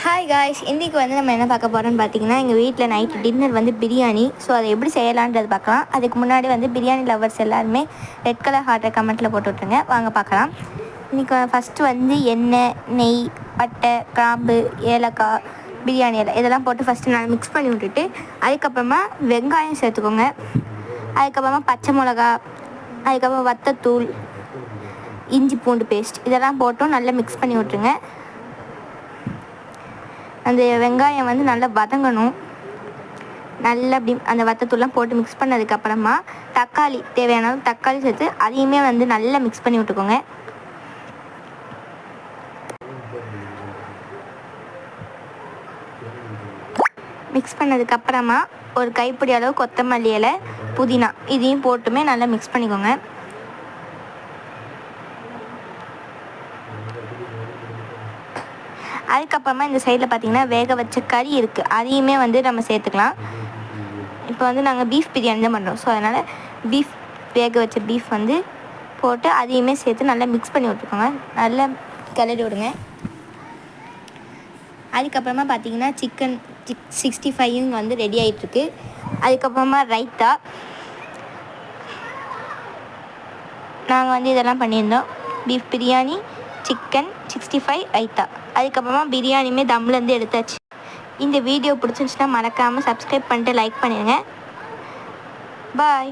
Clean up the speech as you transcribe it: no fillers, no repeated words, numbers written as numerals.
Hi guys, இன்றைக்கி வந்து நம்ம என்ன பார்க்க போகிறோம்னு பார்த்தீங்கன்னா, எங்கள் வீட்டில் நைட்டு டின்னர் வந்து பிரியாணி. ஸோ அதை எப்படி செய்யலான்றது பார்க்கலாம். அதுக்கு முன்னாடி வந்து பிரியாணி லவர்ஸ் எல்லாருமே ரெட் கலர் ஹார்ட்டை கமெண்ட்டில் போட்டு விட்ருங்க. வாங்க பார்க்கலாம். இன்றைக்கி ஃபஸ்ட்டு வந்து எண்ணெய், நெய், பட்டை, கிராம்பு, ஏலக்காய், பிரியாணி இலை இதெல்லாம் போட்டு ஃபஸ்ட்டு நான் மிக்ஸ் பண்ணி விட்டுட்டு, அதுக்கப்புறமா வெங்காயம் சேர்த்துக்கோங்க. அதுக்கப்புறமா பச்சை மிளகா, அதுக்கப்புறம் வத்தத்தூள், இஞ்சி பூண்டு பேஸ்ட் இதெல்லாம் போட்டும் நல்லா மிக்ஸ் பண்ணி விட்ருங்க. அந்த வெங்காயம் வந்து நல்லா வதங்கணும். நல்லா அப்படி அந்த வத்தத்தூள்லாம் போட்டு மிக்ஸ் பண்ணதுக்கப்புறமா தக்காளி தேவையான தக்காளி சேர்த்து அதையுமே வந்து நல்லா மிக்ஸ் பண்ணி விட்டுக்கோங்க. மிக்ஸ் பண்ணதுக்கப்புறமா ஒரு கைப்பிடி அளவு கொத்தமல்லி இலை, புதினா இதையும் போட்டுமே நல்லா மிக்ஸ் பண்ணிக்கோங்க. அதுக்கப்புறமா இந்த சைடில் பார்த்திங்கன்னா வேக வச்ச கறி இருக்குது, அதையுமே வந்து நம்ம சேர்த்துக்கலாம். இப்போ வந்து நாங்கள் பீஃப் பிரியாணி தான் பண்ணுறோம். ஸோ அதனால் வேக வச்ச பீஃப் வந்து போட்டு அதையுமே சேர்த்து நல்லா மிக்ஸ் பண்ணி விட்டுக்கோங்க. நல்லா கிளறி விடுங்க. அதுக்கப்புறமா பார்த்திங்கன்னா சிக்கன் 65 வந்து ரெடி ஆகிட்டுருக்கு. அதுக்கப்புறமா ரைத்தா நாங்கள் வந்து இதெல்லாம் பண்ணியிருந்தோம். Beef biryani, chicken 65 raita. அதுக்கப்புறமா பிரியாணியுமே தம்லேருந்து எடுத்தாச்சு. இந்த வீடியோ பிடிச்சிருந்துச்சுன்னா மறக்காமல் சப்ஸ்கிரைப் பண்ணிட்டு லைக் பண்ணிடுங்க. பாய்.